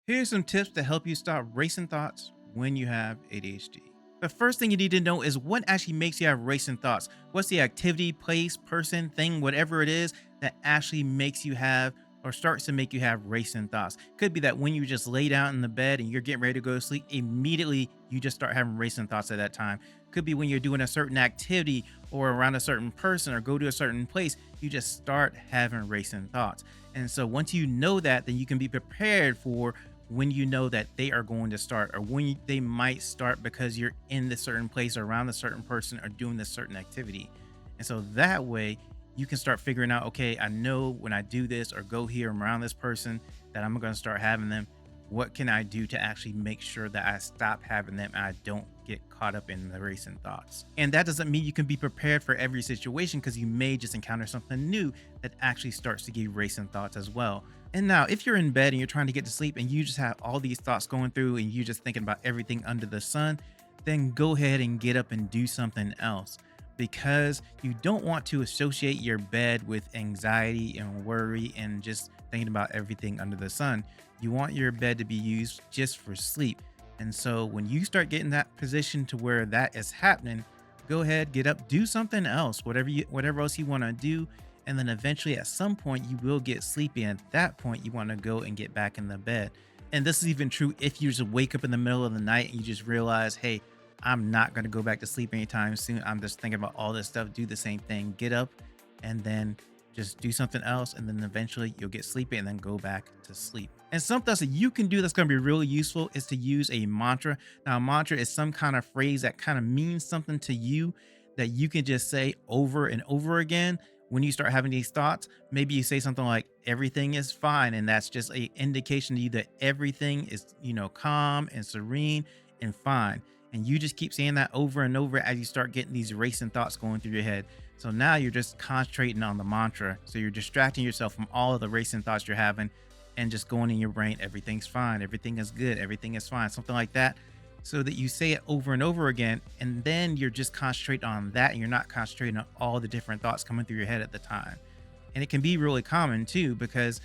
Here's some tips to help you stop racing thoughts when you have ADHD. The first thing you need to know is what actually makes you have racing thoughts. What's the activity, place, person, thing, whatever it is that actually makes you have or starts to make you have racing thoughts. Could be that when you just lay down in the bed and you're getting ready to go to sleep, immediately you just start having racing thoughts at that time. Could be when you're doing a certain activity or around a certain person or go to a certain place, you just start having racing thoughts. And so once you know that, then you can be prepared for when you know that they are going to start or when they might start because you're in this certain place or around a certain person or doing this certain activity. And so that way you can start figuring out, okay, I know when I do this or go here, I'm around this person that I'm going to start having them. What can I do to actually make sure that I stop having them and I don't get caught up in the racing thoughts? And that doesn't mean you can be prepared for every situation because you may just encounter something new that actually starts to give you racing thoughts as well. And now, if you're in bed and you're trying to get to sleep and you just have all these thoughts going through and you're just thinking about everything under the sun, then go ahead and get up and do something else because you don't want to associate your bed with anxiety and worry and just thinking about everything under the sun. You want your bed to be used just for sleep. And so when you start getting that position to where that is happening, go ahead, get up, do something else, whatever else you want to do, and then eventually at some point you will get sleepy, and at that point you want to go and get back in the bed. And this is even true if you just wake up in the middle of the night and you just realize, hey, I'm not going to go back to sleep anytime soon. I'm just thinking about all this stuff. Do the same thing, get up and then just do something else, and then eventually you'll get sleepy and then go back to sleep. And something else that you can do that's going to be really useful is to use a mantra. Now, a mantra is some kind of phrase that kind of means something to you that you can just say over and over again when you start having these thoughts. Maybe you say something like everything is fine, and that's just a indication to you that everything is, calm and serene and fine. And you just keep saying that over and over as you start getting these racing thoughts going through your head. So now you're just concentrating on the mantra. So you're distracting yourself from all of the racing thoughts you're having and just going in your brain, everything's fine, everything is good, everything is fine, something like that. So that you say it over and over again, and then you're just concentrating on that and you're not concentrating on all the different thoughts coming through your head at the time. And it can be really common too, because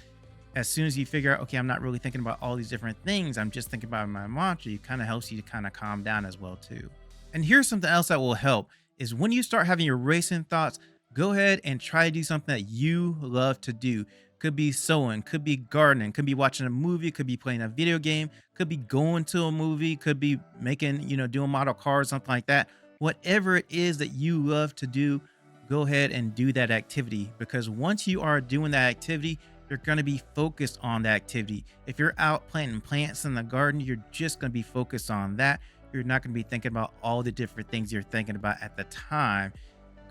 as soon as you figure out, okay, I'm not really thinking about all these different things, I'm just thinking about my mantra, it kind of helps you to kind of calm down as well too. And here's something else that will help is when you start having your racing thoughts, go ahead and try to do something that you love to do. Could be sewing, could be gardening, could be watching a movie, could be playing a video game, could be going to a movie, could be making, doing model cars, something like that. Whatever it is that you love to do, go ahead and do that activity, because once you are doing that activity, you're going to be focused on the activity. If you're out planting plants in the garden, you're just going to be focused on that. You're not going to be thinking about all the different things you're thinking about at the time.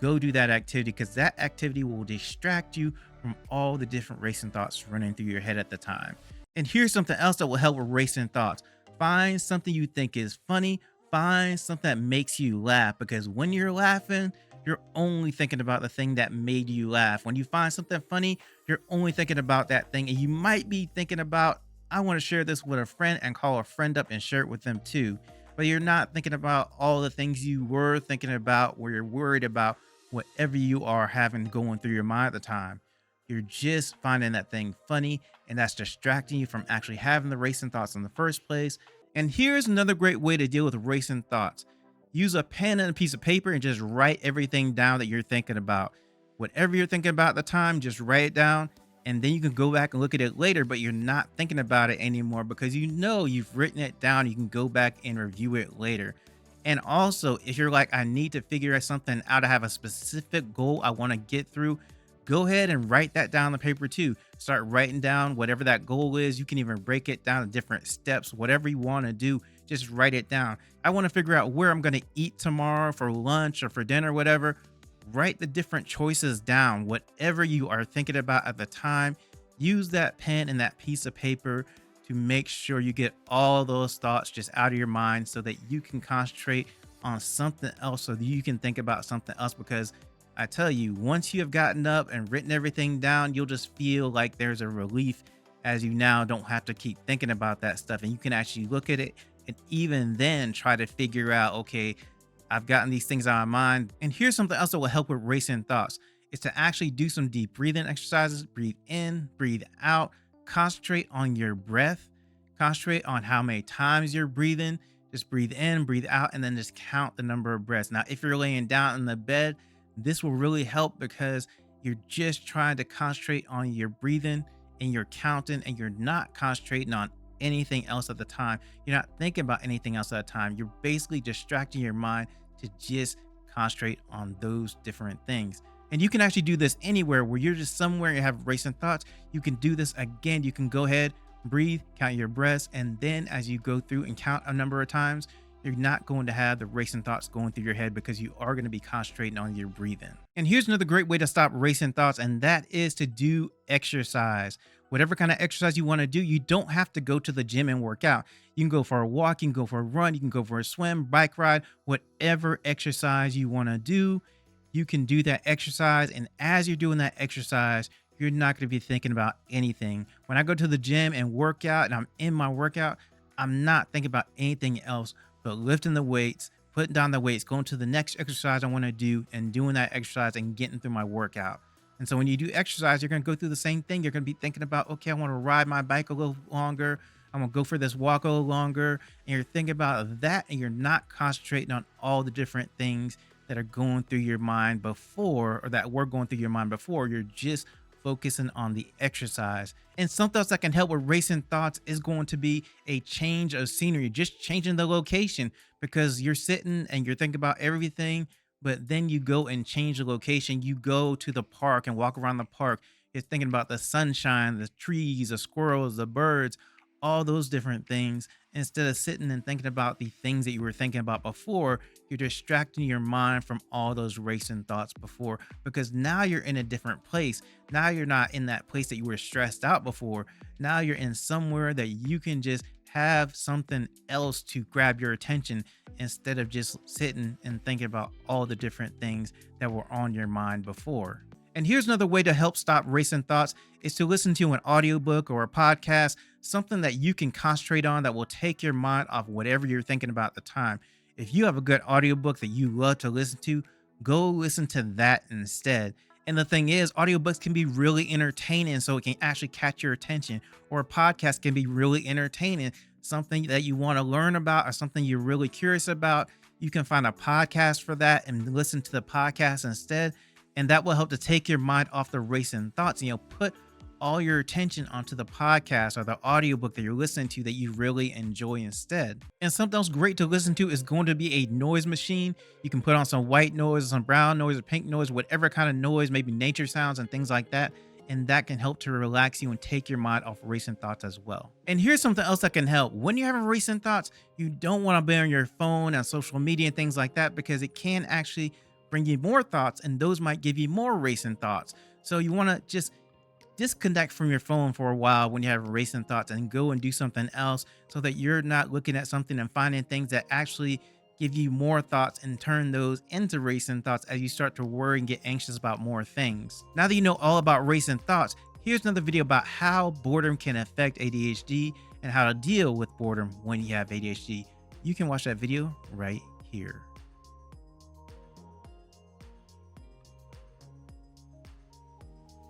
Go do that activity, because that activity will distract you from all the different racing thoughts running through your head at the time. And here's something else that will help with racing thoughts. Find something you think is funny. Find something that makes you laugh, because when you're laughing, you're only thinking about the thing that made you laugh. When you find something funny, you're only thinking about that thing. And you might be thinking about, I want to share this with a friend and call a friend up and share it with them too. But you're not thinking about all the things you were thinking about where you're worried about whatever you are having going through your mind at the time. You're just finding that thing funny, and that's distracting you from actually having the racing thoughts in the first place. And here's another great way to deal with racing thoughts. Use a pen and a piece of paper and just write everything down that you're thinking about. Whatever you're thinking about at the time, just write it down, and then you can go back and look at it later, but you're not thinking about it anymore because you've written it down. You can go back and review it later. And also, if you're like, I need to figure something out, I have a specific goal I want to get through, go ahead and write that down on the paper too. Start writing down whatever that goal is. You can even break it down to different steps, whatever you want to do, just write it down. I want to figure out where I'm going to eat tomorrow for lunch or for dinner, whatever. Write the different choices down, whatever you are thinking about at the time. Use that pen and that piece of paper to make sure you get all those thoughts just out of your mind so that you can concentrate on something else, so that you can think about something else. Because I tell you, once you have gotten up and written everything down, you'll just feel like there's a relief, as you now don't have to keep thinking about that stuff. And you can actually look at it and even then try to figure out, okay, I've gotten these things out of my mind. And here's something else that will help with racing thoughts is to actually do some deep breathing exercises. Breathe in, breathe out, concentrate on your breath. Concentrate on how many times you're breathing. Just breathe in, breathe out, and then just count the number of breaths. Now, if you're laying down in the bed, this will really help because you're just trying to concentrate on your breathing and you're counting and you're not concentrating on anything else at the time. You're not thinking about anything else at the time. You're basically distracting your mind to just concentrate on those different things. And you can actually do this anywhere where you're just somewhere and you have racing thoughts. You can do this again. You can go ahead, breathe, count your breaths, and then as you go through and count a number of times, you're not going to have the racing thoughts going through your head because you are going to be concentrating on your breathing. And here's another great way to stop racing thoughts, and that is to do exercise. Whatever kind of exercise you want to do, you don't have to go to the gym and work out. You can go for a walk, you can go for a run, you can go for a swim, bike ride, whatever exercise you want to do, you can do that exercise. And as you're doing that exercise, you're not going to be thinking about anything. When I go to the gym and work out and I'm in my workout, I'm not thinking about anything else but lifting the weights, putting down the weights, going to the next exercise I want to do and doing that exercise and getting through my workout. And so when you do exercise, you're going to go through the same thing. You're going to be thinking about, okay, I want to ride my bike a little longer. I'm going to go for this walk a little longer. And you're thinking about that and you're not concentrating on all the different things that are going through your mind before, or that were going through your mind before. You're just focusing on the exercise. And something else that can help with racing thoughts is going to be a change of scenery, just changing the location, because you're sitting and you're thinking about everything, but then you go and change the location. You go to the park and walk around the park. You're thinking about the sunshine, the trees, the squirrels, the birds, all those different things. Instead of sitting and thinking about the things that you were thinking about before, you're distracting your mind from all those racing thoughts before, because now you're in a different place. Now you're not in that place that you were stressed out before. Now you're in somewhere that you can just have something else to grab your attention instead of just sitting and thinking about all the different things that were on your mind before. And here's another way to help stop racing thoughts is to listen to an audiobook or a podcast, something that you can concentrate on that will take your mind off whatever you're thinking about at the time. If you have a good audiobook that you love to listen to, go listen to that instead. And the thing is, audiobooks can be really entertaining, so it can actually catch your attention. Or a podcast can be really entertaining, something that you want to learn about or something you're really curious about. You can find a podcast for that and listen to the podcast instead. And that will help to take your mind off the racing thoughts. And you'll put all your attention onto the podcast or the audiobook that you're listening to that you really enjoy instead. And something else great to listen to is going to be a noise machine. You can put on some white noise, some brown noise, or pink noise, whatever kind of noise, maybe nature sounds and things like that. And that can help to relax you and take your mind off racing thoughts as well. And here's something else that can help. When you're having racing thoughts, you don't want to be on your phone and social media and things like that, because it can actually bring you more thoughts, and those might give you more racing thoughts. So you want to just disconnect from your phone for a while when you have racing thoughts and go and do something else, so that you're not looking at something and finding things that actually give you more thoughts and turn those into racing thoughts as you start to worry and get anxious about more things. Now that you know all about racing thoughts, here's another video about how boredom can affect ADHD and how to deal with boredom when you have ADHD. You can watch that video right here.